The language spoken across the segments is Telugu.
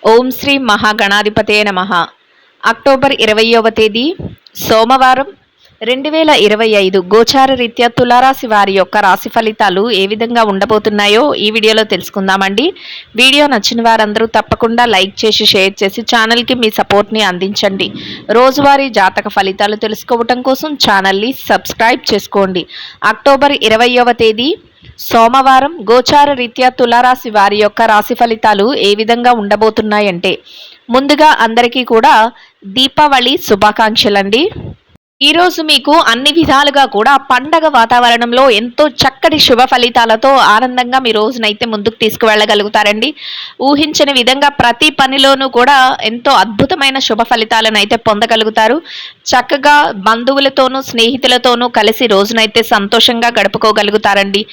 ఓం శ్రీ మహాగణాధిపతే నమః. అక్టోబర్ 20వ తేదీ సోమవారం 2025 గోచార రీత్యా తులారాశి వారి యొక్క రాశి ఫలితాలు ఏ విధంగా ఉండబోతున్నాయో ఈ వీడియోలో తెలుసుకుందామండి. వీడియో నచ్చిన వారందరూ తప్పకుండా లైక్ చేసి షేర్ చేసి ఛానల్కి మీ సపోర్ట్ని అందించండి. రోజువారీ జాతక ఫలితాలు తెలుసుకోవటం కోసం ఛానల్ని సబ్స్క్రైబ్ చేసుకోండి. అక్టోబర్ 20వ తేదీ సోమవారం గోచార రీత్యా తులారాశి వారి యొక్క రాశి ఫలితాలు ఏ విధంగా ఉండబోతున్నాయంటే, ముందుగా అందరికీ కూడా దీపావళి శుభాకాంక్షలండి. ఈరోజు మీకు అన్ని విధాలుగా కూడా పండగ వాతావరణంలో ఎంతో చక్కటి శుభ ఫలితాలతో ఆనందంగా మీ రోజునైతే ముందుకు తీసుకువెళ్ళగలుగుతారండి. ఊహించని విధంగా ప్రతి పనిలోనూ కూడా ఎంతో అద్భుతమైన శుభ ఫలితాలను అయితే పొందగలుగుతారు. చక్కగా బంధువులతోనూ స్నేహితులతోనూ కలిసి రోజునైతే సంతోషంగా గడుపుకోగలుగుతారండి.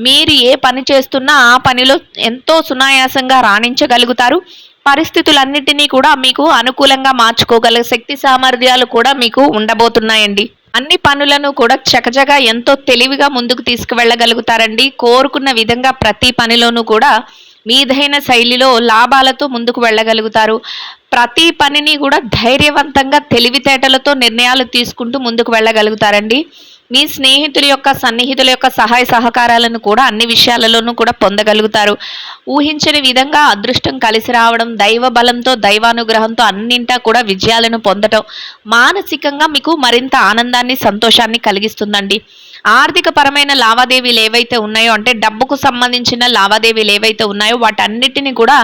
మీరు ఏ పని చేస్తున్నా ఆ పనిలో ఎంతో సునాయాసంగా రాణించగలుగుతారు. పరిస్థితులన్నిటినీ కూడా మీకు అనుకూలంగా మార్చుకోగల శక్తి సామర్థ్యాలు కూడా మీకు ఉండబోతున్నాయండి. అన్ని పనులను కూడా చకచగా ఎంతో తెలివిగా ముందుకు తీసుకువెళ్ళగలుగుతారండి. కోరుకున్న విధంగా ప్రతి పనిలోనూ కూడా మీదైన శైలిలో లాభాలతో ముందుకు వెళ్ళగలుగుతారు. ప్రతి పనిని కూడా ధైర్యవంతంగా తెలివితేటలతో నిర్ణయాలు తీసుకుంటూ ముందుకు వెళ్ళగలుగుతారండి. మీ స్నేహితుల యొక్క సన్నిహితుల యొక్క సహాయ సహకారాలను కూడా అన్ని విషయాలలోనూ కూడా పొందగలుగుతారు. ఊహించని విధంగా అదృష్టం కలిసి రావడం, దైవ బలంతో దైవానుగ్రహంతో అన్నింటా కూడా విజయాలను పొందటం మానసికంగా మీకు మరింత ఆనందాన్ని సంతోషాన్ని కలిగిస్తుందండి. ఆర్థిక పరమైన లావాదేవీలు ఏవైతే ఉన్నాయో, అంటే డబ్బుకు సంబంధించిన లావాదేవీలు ఏవైతే ఉన్నాయో వాటన్నిటిని కూడా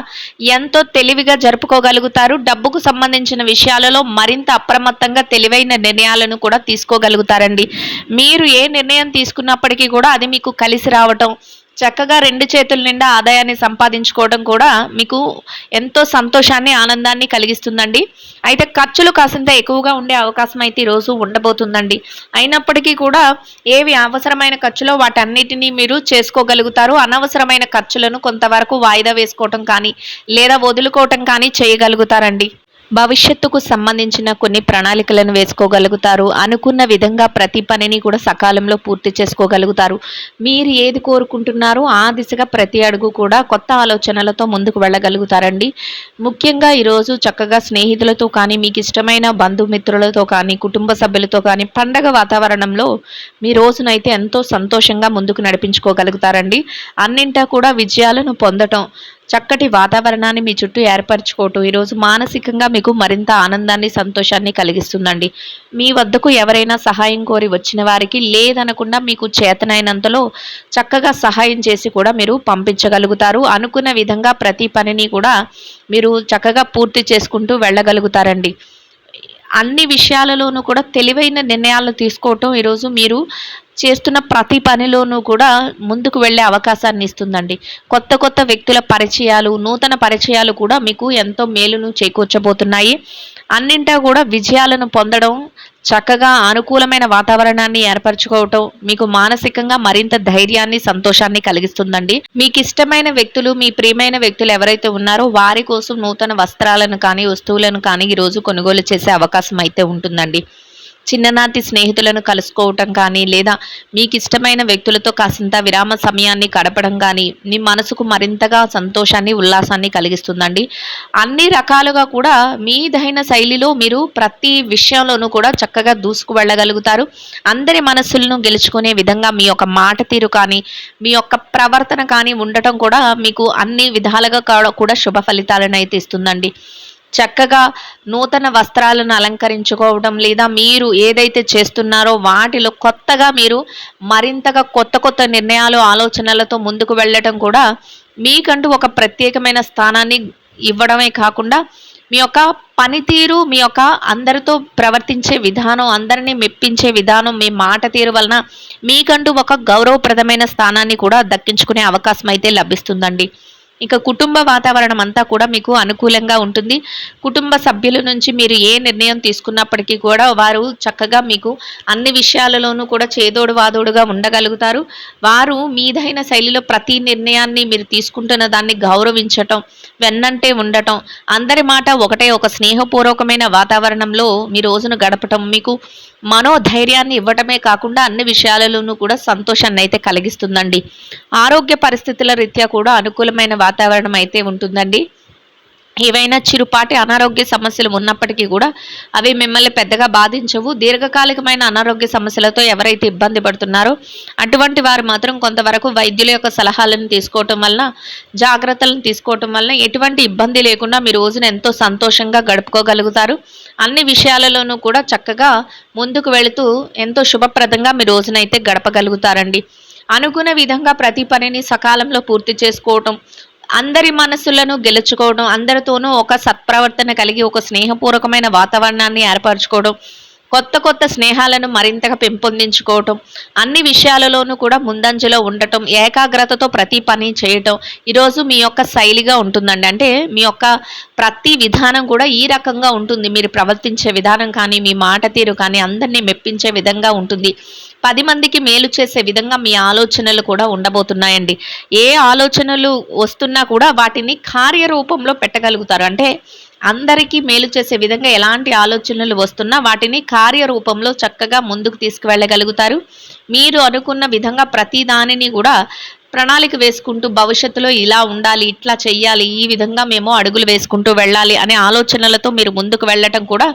ఎంతో తెలివిగా జరుపుకోగలుగుతారు. డబ్బుకు సంబంధించిన విషయాలలో మరింత అప్రమత్తంగా తెలివైన నిర్ణయాలను కూడా తీసుకోగలుగుతారండి. మీరు ఏ నిర్ణయం తీసుకున్నప్పటికీ కూడా అది మీకు కలిసి రావటం, చక్కగా రెండు చేతుల నిండా ఆదాయాన్ని సంపాదించుకోవడం కూడా మీకు ఎంతో సంతోషాన్ని ఆనందాన్ని కలిగిస్తుందండి. అయితే ఖర్చులు కాసింత ఎక్కువగా ఉండే అవకాశం అయితే ఈరోజు ఉండబోతుందండి. అయినప్పటికీ కూడా ఏవి అవసరమైన ఖర్చులో వాటన్నిటినీ మీరు చేసుకోగలుగుతారు. అనవసరమైన ఖర్చులను కొంతవరకు వాయిదా వేసుకోవటం కానీ లేదా వదులుకోవటం కానీ చేయగలుగుతారండి. భవిష్యత్తుకు సంబంధించిన కొన్ని ప్రణాళికలను వేసుకోగలుగుతారు. అనుకున్న విధంగా ప్రతి పనిని కూడా సకాలంలో పూర్తి చేసుకోగలుగుతారు. మీరు ఏది కోరుకుంటున్నారో ఆ దిశగా ప్రతి అడుగు కూడా కొత్త ఆలోచనలతో ముందుకు వెళ్ళగలుగుతారండి. ముఖ్యంగా ఈరోజు చక్కగా స్నేహితులతో కానీ, మీకు ఇష్టమైన బంధుమిత్రులతో కానీ, కుటుంబ సభ్యులతో కానీ పండగ వాతావరణంలో మీ రోజునైతే ఎంతో సంతోషంగా ముందుకు నడిపించుకోగలుగుతారండి. అన్నింటా కూడా విజయాలను పొందటం, చక్కటి వాతావరణాన్ని మీ చుట్టూ ఏర్పరచుకోవటం ఈరోజు మానసికంగా మీకు మరింత ఆనందాన్ని సంతోషాన్ని కలిగిస్తుందండి. మీ వద్దకు ఎవరైనా సహాయం కోరి వచ్చిన వారికి లేదనకుండా మీకు చేతనైనంతలో చక్కగా సహాయం చేసి కూడా మీరు పంపించగలుగుతారు. అనుకున్న విధంగా ప్రతి పనిని కూడా మీరు చక్కగా పూర్తి చేసుకుంటూ వెళ్ళగలుగుతారండి. అన్ని విషయాలలోనూ కూడా తెలివైన నిర్ణయాలు తీసుకోవటం ఈరోజు మీరు చేస్తున్న ప్రతి పనిలోనూ కూడా ముందుకు వెళ్ళే అవకాశాన్ని ఇస్తుందండి. కొత్త కొత్త వ్యక్తుల పరిచయాలు, నూతన పరిచయాలు కూడా మీకు ఎంతో మేలును చేకూర్చబోతున్నాయి. అన్నింటా కూడా విజయాలను పొందడం, చక్కగా అనుకూలమైన వాతావరణాన్ని ఏర్పరచుకోవటం మీకు మానసికంగా మరింత ధైర్యాన్ని సంతోషాన్ని కలిగిస్తుందండి. మీకు ఇష్టమైన వ్యక్తులు, మీ ప్రియమైన వ్యక్తులు ఎవరైతే ఉన్నారో వారి కోసం నూతన వస్త్రాలను కానీ వస్తువులను కానీ ఈరోజు కొనుగోలు చేసే అవకాశం అయితే ఉంటుందండి. చిన్ననాటి స్నేహితులను కలుసుకోవటం కానీ లేదా మీకు ఇష్టమైన వ్యక్తులతో కాసింత విరామ సమయాన్ని గడపడం కానీ మీ మనసుకు మరింతగా సంతోషాన్ని ఉల్లాసాన్ని కలిగిస్తుందండి. అన్ని రకాలుగా కూడా మీదైన శైలిలో మీరు ప్రతి విషయంలోనూ కూడా చక్కగా దూసుకు వెళ్ళగలుగుతారు. అందరి మనస్సులను గెలుచుకునే విధంగా మీ యొక్క మాట తీరు కానీ మీ యొక్క ప్రవర్తన కానీ ఉండటం కూడా మీకు అన్ని విధాలుగా కూడా శుభ ఫలితాలను అయితే ఇస్తుందండి. చక్కగా నూతన వస్త్రాలను అలంకరించుకోవడం లేదా మీరు ఏదైతే చేస్తున్నారో వాటిలో కొత్తగా మీరు మరింతగా కొత్త కొత్త నిర్ణయాలు ఆలోచనలతో ముందుకు వెళ్ళటం కూడా మీకంటూ ఒక ప్రత్యేకమైన స్థానాన్ని ఇవ్వడమే కాకుండా మీ యొక్క పనితీరు, మీ యొక్క అందరితో ప్రవర్తించే విధానం, అందరినీ మెప్పించే విధానం, మీ మాట తీరు వలన మీకంటూ ఒక గౌరవప్రదమైన స్థానాన్ని కూడా దక్కించుకునే అవకాశం అయితే లభిస్తుందండి. ఇక కుటుంబ వాతావరణం అంతా కూడా మీకు అనుకూలంగా ఉంటుంది. కుటుంబ సభ్యుల నుంచి మీరు ఏ నిర్ణయం తీసుకున్నప్పటికీ కూడా వారు చక్కగా మీకు అన్ని విషయాలలోనూ కూడా చేదోడు వాదోడుగా ఉండగలుగుతారు. వారు మీదైన శైలిలో ప్రతి నిర్ణయాన్ని మీరు తీసుకుంటున్న దాన్ని గౌరవించటం, వెన్నంటే ఉండటం, అందరి మాట ఒకటే, ఒక స్నేహపూర్వకమైన వాతావరణంలో మీ రోజును గడపటం మీకు మనోధైర్యాన్ని ఇవ్వటమే కాకుండా అన్ని విషయాలలోనూ కూడా సంతోషాన్ని అయితే కలిగిస్తుందండి. ఆరోగ్య పరిస్థితుల రీత్యా కూడా అనుకూలమైన వాతావరణం అయితే ఉంటుందండి. ఏవైనా చిరుపాటి అనారోగ్య సమస్యలు ఉన్నప్పటికీ కూడా అవి మిమ్మల్ని పెద్దగా బాధించవు. దీర్ఘకాలికమైన అనారోగ్య సమస్యలతో ఎవరైతే ఇబ్బంది పడుతున్నారో అటువంటి వారు మాత్రం కొంతవరకు వైద్యుల యొక్క సలహాలను తీసుకోవటం వలన, జాగ్రత్తలను తీసుకోవటం వలన ఎటువంటి ఇబ్బంది లేకుండా మీ రోజున ఎంతో సంతోషంగా గడుపుకోగలుగుతారు. అన్ని విషయాలలోనూ కూడా చక్కగా ముందుకు వెళుతూ ఎంతో శుభప్రదంగా మీ రోజునైతే గడపగలుగుతారండి. అనుకున్న విధంగా ప్రతి పనిని సకాలంలో పూర్తి చేసుకోవటం, అందరి మనస్సులను గెలుచుకోవడం, అందరితోనూ ఒక సత్ప్రవర్తన కలిగి ఒక స్నేహపూర్వకమైన వాతావరణాన్ని ఏర్పరచుకోవడం, కొత్త కొత్త స్నేహాలను మరింతగా పెంపొందించుకోవటం, అన్ని విషయాలలోనూ కూడా ముందంజలో ఉండటం, ఏకాగ్రతతో ప్రతి పని చేయటం ఈరోజు మీ యొక్క శైలిగా ఉంటుందండి. అంటే మీ యొక్క ప్రతి విధానం కూడా ఈ రకంగా ఉంటుంది. మీరు ప్రవర్తించే విధానం కానీ, మీ మాట తీరు కానీ అందరినీ మెప్పించే విధంగా ఉంటుంది. 10 మందికి మేలు చేసే విధంగా మీ ఆలోచనలు కూడా ఉండబోతున్నాయండి. ఏ ఆలోచనలు వస్తున్నా కూడా వాటిని కార్యరూపంలో పెట్టగలుగుతారు. అంటే అందరికీ మేలు చేసే విధంగా ఎలాంటి ఆలోచనలు వస్తున్నా వాటిని కార్యరూపంలో చక్కగా ముందుకు తీసుకువెళ్ళగలుగుతారు. మీరు అనుకున్న విధంగా ప్రతి దానిని కూడా ప్రణాళిక వేసుకుంటూ భవిష్యత్తులో ఇలా ఉండాలి, ఇట్లా చెయ్యాలి, ఈ విధంగా మేము అడుగులు వేసుకుంటూ వెళ్ళాలి అనే ఆలోచనలతో మీరు ముందుకు వెళ్ళటం కూడా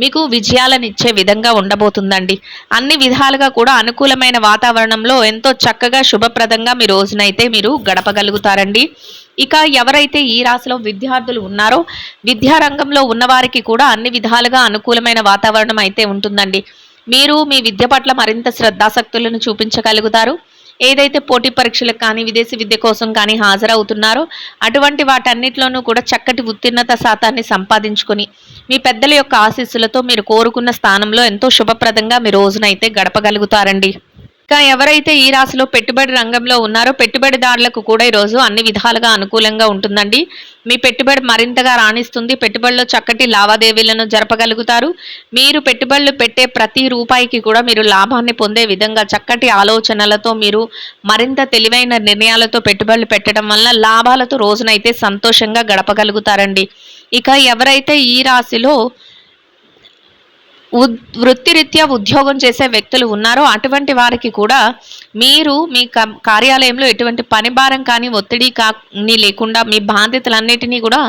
మీకు విజయాలను ఇచ్చే విధంగా ఉండబోతుందండి. అన్ని విధాలుగా కూడా అనుకూలమైన వాతావరణంలో ఎంతో చక్కగా శుభప్రదంగా మీ రోజునైతే మీరు గడపగలుగుతారండి. ఇక ఎవరైతే ఈ రాశిలో విద్యార్థులు ఉన్నారో విద్యారంగంలో ఉన్నవారికి కూడా అన్ని విధాలుగా అనుకూలమైన వాతావరణం అయితే ఉంటుందండి. మీరు మీ విద్య పట్ల మరింత శ్రద్ధాసక్తులను చూపించగలుగుతారు. ఏదైతే పోటీ పరీక్షలకు కానీ, విదేశీ విద్య కోసం కానీ హాజరవుతున్నారో అటువంటి వాటన్నిటిలోనూ కూడా చక్కటి ఉత్తీర్ణత శాతాన్ని సంపాదించుకొని మీ పెద్దల యొక్క ఆశీస్సులతో మీరు కోరుకున్న స్థానంలో ఎంతో శుభప్రదంగా మీ రోజునైతే గడపగలుగుతారండి. ఇంకా ఎవరైతే ఈ రాశిలో పెట్టుబడి రంగంలో ఉన్నారో పెట్టుబడిదారులకు కూడా ఈరోజు అన్ని విధాలుగా అనుకూలంగా ఉంటుందండి. మీ పెట్టుబడి మరింతగా రాణిస్తుంది. పెట్టుబడిలో చక్కటి లావాదేవీలను జరపగలుగుతారు. మీరు పెట్టుబడులు పెట్టే ప్రతి రూపాయికి కూడా మీరు లాభాన్ని పొందే విధంగా చక్కటి ఆలోచనలతో మీరు మరింత తెలివైన నిర్ణయాలతో పెట్టుబడులు పెట్టడం వల్ల లాభాలతో రోజునైతే సంతోషంగా గడపగలుగుతారండి. ఇక ఎవరైతే ఈ రాశిలో వృత్తిరీత్యా ఉద్యోగం చేసే వ్యక్తులు ఉన్నారో అటువంటి వారికి కూడా మీరు మీ కార్యాలయంలో ఎటువంటి పని భారం కానీ, ఒత్తిడి కానీ లేకుండా మీ బాధ్యతలన్నిటినీ కూడా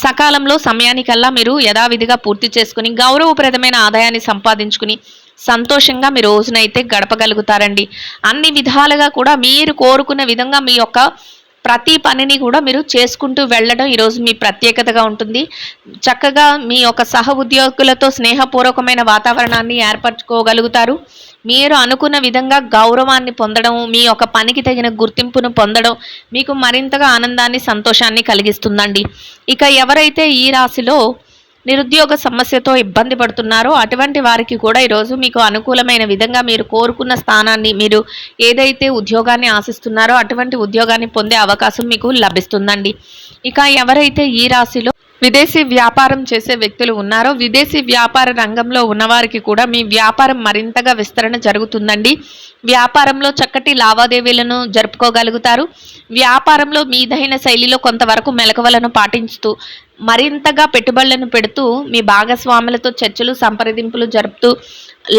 సకాలంలో సమయానికల్లా మీరు యథావిధిగా పూర్తి చేసుకుని గౌరవప్రదమైన ఆదాయాన్ని సంపాదించుకుని సంతోషంగా మీ రోజునైతే గడపగలుగుతారండి. అన్ని విధాలుగా కూడా మీరు కోరుకున్న విధంగా మీ యొక్క ప్రతి పనిని కూడా మీరు చేసుకుంటూ వెళ్ళడం ఈరోజు మీ ప్రత్యేకతగా ఉంటుంది. చక్కగా మీ యొక్క సహ ఉద్యోగులతో స్నేహపూర్వకమైన వాతావరణాన్ని ఏర్పరచుకోగలుగుతారు. మీరు అనుకున్న విధంగా గౌరవాన్ని పొందడం, మీ యొక్క పనికి తగిన గుర్తింపును పొందడం మీకు మరింతగా ఆనందాన్ని, సంతోషాన్ని కలిగిస్తుందండి. ఇక ఎవరైతే ఈ రాశిలో నిరుద్యోగ సమస్యతో ఇబ్బంది పడుతున్నారో అటువంటి వారికి కూడా ఈరోజు మీకు అనుకూలమైన విధంగా మీరు కోరుకున్న స్థానాన్ని, మీరు ఏదైతే ఉద్యోగాన్ని ఆశిస్తున్నారో అటువంటి ఉద్యోగాన్ని పొందే అవకాశం మీకు లభిస్తుందండి. ఇక ఎవరైతే ఈ రాశిలో విదేశీ వ్యాపారం చేసే వ్యక్తులు ఉన్నారో విదేశీ వ్యాపార రంగంలో ఉన్నవారికి కూడా మీ వ్యాపారం మరింతగా విస్తరణ జరుగుతుందండి. వ్యాపారంలో చక్కటి లావాదేవీలను జరుపుకోగలుగుతారు. వ్యాపారంలో మీదైన శైలిలో కొంతవరకు మెలకువలను పాటించుతూ మరింతగా పెట్టుబడులను పెడుతూ మీ భాగస్వాములతో చర్చలు, సంప్రదింపులు జరుపుతూ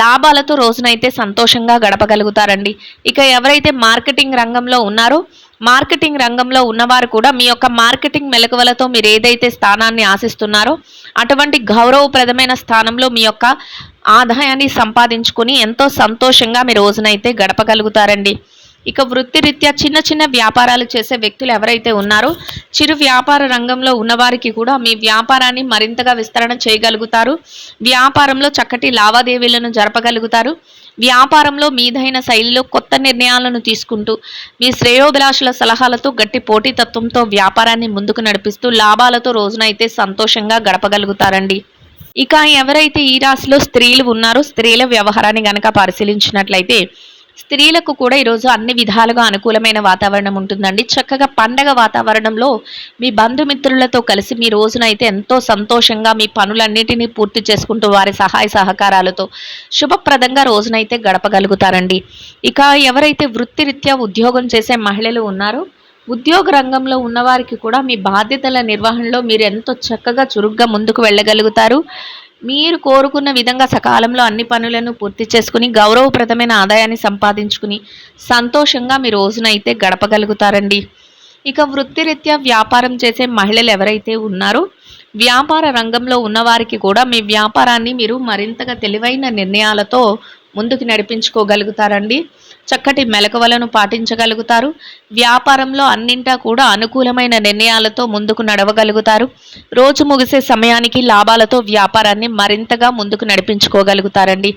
లాభాలతో రోజునైతే సంతోషంగా గడపగలుగుతారండి. ఇక ఎవరైతే మార్కెటింగ్ రంగంలో ఉన్నారో మార్కెటింగ్ రంగంలో ఉన్నవారు కూడా మీ యొక్క మార్కెటింగ్ మెలకువలతో మీరు ఏదైతే స్థానాన్ని ఆశిస్తున్నారో అటువంటి గౌరవప్రదమైన స్థానంలో మీ యొక్క ఆదాయాన్ని సంపాదించుకొని ఎంతో సంతోషంగా మీ రోజునైతే గడపగలుగుతారండి. ఇక వృత్తిరీత్యా చిన్న చిన్న వ్యాపారాలు చేసే వ్యక్తులు ఎవరైతే ఉన్నారో చిరు వ్యాపార రంగంలో ఉన్నవారికి కూడా మీ వ్యాపారాన్ని మరింతగా విస్తరణ చేయగలుగుతారు. వ్యాపారంలో చక్కటి లావాదేవీలను జరపగలుగుతారు. వ్యాపారంలో మీదైన శైలిలో కొత్త నిర్ణయాలను తీసుకుంటూ మీ శ్రేయోభిలాషుల సలహాలతో గట్టి పోటీతత్వంతో వ్యాపారాన్ని ముందుకు నడిపిస్తూ లాభాలతో రోజునైతే సంతోషంగా గడపగలుగుతారండి. ఇక ఎవరైతే ఈ రాశిలో స్త్రీలు ఉన్నారో స్త్రీల వ్యవహారాన్ని గనక పరిశీలించినట్లయితే స్త్రీలకు కూడా ఈరోజు అన్ని విధాలుగా అనుకూలమైన వాతావరణం ఉంటుందండి. చక్కగా పండగ వాతావరణంలో మీ బంధుమిత్రులతో కలిసి మీ రోజునైతే ఎంతో సంతోషంగా మీ పనులన్నిటినీ పూర్తి చేసుకుంటూ వారి సహాయ సహకారాలతో శుభప్రదంగా రోజునైతే గడపగలుగుతారండి. ఇక ఎవరైతే వృత్తిరీత్యా ఉద్యోగం చేసే మహిళలు ఉన్నారో ఉద్యోగ రంగంలో ఉన్నవారికి కూడా మీ బాధ్యతల నిర్వహణలో మీరు ఎంతో చక్కగా చురుగ్గా ముందుకు వెళ్ళగలుగుతారు. మీరు కోరుకున్న విధంగా సకాలంలో అన్ని పనులను పూర్తి చేసుకుని గౌరవప్రదమైన ఆదాయాన్ని సంపాదించుకుని సంతోషంగా మీ రోజునైతే గడపగలుగుతారండి. ఇక వృత్తిరీత్యా వ్యాపారం చేసే మహిళలు ఎవరైతే ఉన్నారో వ్యాపార రంగంలో ఉన్నవారికి కూడా మీ వ్యాపారాన్ని మీరు మరింతగా తెలివైన నిర్ణయాలతో ముందుకు నడిపించుకోగలుగుతారండి. చక్కటి మెలకువలను పాటించగలుగుతారు. వ్యాపారంలో అన్నింటా కూడా అనుకూలమైన నిర్ణయాలతో ముందుకు నడవగలుగుతారు. రోజు ముగిసే సమయానికి లాభాలతో వ్యాపారాన్ని మరింతగా ముందుకు నడిపించుకోగలుగుతారండి.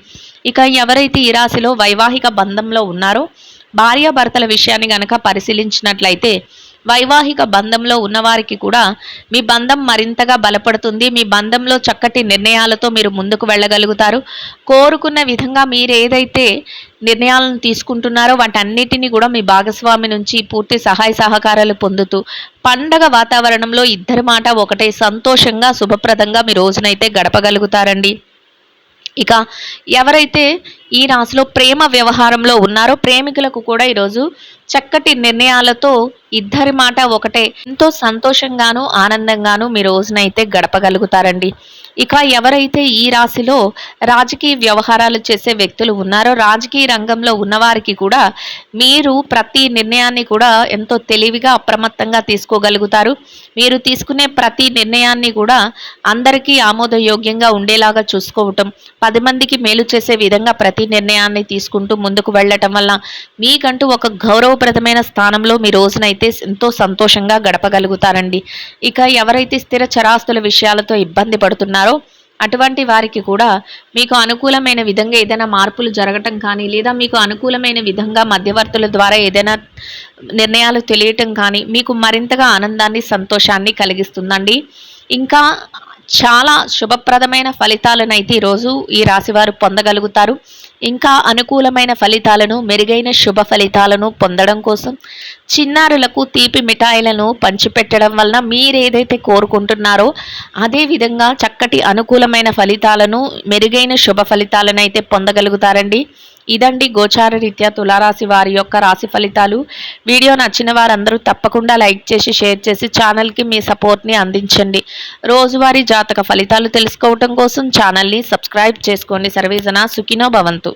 ఇక ఎవరైతే ఈ రాశిలో వైవాహిక బంధంలో ఉన్నారో భార్యాభర్తల విషయాన్ని గనక పరిశీలించినట్లయితే వైవాహిక బంధంలో ఉన్నవారికి కూడా మీ బంధం మరింతగా బలపడుతుంది. మీ బంధంలో చక్కటి నిర్ణయాలతో మీరు ముందుకు వెళ్ళగలుగుతారు. కోరుకున్న విధంగా మీరు ఏదైతే నిర్ణయాలను తీసుకుంటున్నారో వాటన్నిటిని కూడా మీ భాగస్వామి నుంచి పూర్తి సహాయ సహకారాలు పొందుతూ పండగ వాతావరణంలో ఇద్దరి మాట ఒకటే సంతోషంగా శుభప్రదంగా మీ రోజునైతే గడపగలుగుతారండి. ఇక ఎవరైతే ఈ రాశిలో ప్రేమ వ్యవహారంలో ఉన్నారో ప్రేమికులకు కూడా ఈరోజు చక్కటి నిర్ణయాలతో ఇద్దరి మాట ఒకటే ఎంతో సంతోషంగాను ఆనందంగాను మీ రోజునైతే గడపగలుగుతారండి. ఇక ఎవరైతే ఈ రాశిలో రాజకీయ వ్యవహారాలు చేసే వ్యక్తులు ఉన్నారో రాజకీయ రంగంలో ఉన్నవారికి కూడా మీరు ప్రతి నిర్ణయాన్ని కూడా ఎంతో తెలివిగా అప్రమత్తంగా తీసుకోగలుగుతారు. మీరు తీసుకునే ప్రతి నిర్ణయాన్ని కూడా అందరికీ ఆమోదయోగ్యంగా ఉండేలాగా చూసుకోవటం 10 మందికి మేలు చేసే విధంగా ప్రతి నిర్ణయాన్ని తీసుకుంటూ ముందుకు వెళ్ళటం వల్ల మీకంటూ ఒక గౌరవప్రదమైన స్థానంలో మీ రోజునైతే ఎంతో సంతోషంగా గడపగలుగుతారండి. ఇక ఎవరైతే స్థిర చరాస్తుల విషయాలతో ఇబ్బంది పడుతున్నారో అటువంటి వారికి కూడా మీకు అనుకూలమైన విధంగా ఏదైనా మార్పులు జరగటం కానీ లేదా మీకు అనుకూలమైన విధంగా మధ్యవర్తుల ద్వారా ఏదైనా నిర్ణయాలు తెలియటం కానీ మీకు మరింతగా ఆనందాన్ని సంతోషాన్ని కలిగిస్తుందండి. ఇంకా చాలా శుభప్రదమైన ఫలితాలను అయితే ఈరోజు ఈ రాశివారు పొందగలుగుతారు. ఇంకా అనుకూలమైన ఫలితాలను మెరుగైన శుభ ఫలితాలను పొందడం కోసం చిన్నారులకు తీపి మిఠాయిలను పంచిపెట్టడం వలన మీరు ఏదైతే కోరుకుంటున్నారో అదే విధంగా చక్కటి అనుకూలమైన ఫలితాలను మెరుగైన శుభ ఫలితాలను అయితే పొందగలుగుతారండి. ఇదండి గోచార రీత్యా తులారాశి వారి యొక్క రాశి ఫలితాలు. వీడియో నచ్చిన వారందరూ తప్పకుండా లైక్ చేసి షేర్ చేసి ఛానల్కి మీ సపోర్ట్ని అందించండి. రోజువారీ జాతక ఫలితాలు తెలుసుకోవటం కోసం ఛానల్ని సబ్స్క్రైబ్ చేసుకోండి. సర్వేజన సుఖినో భవంతు.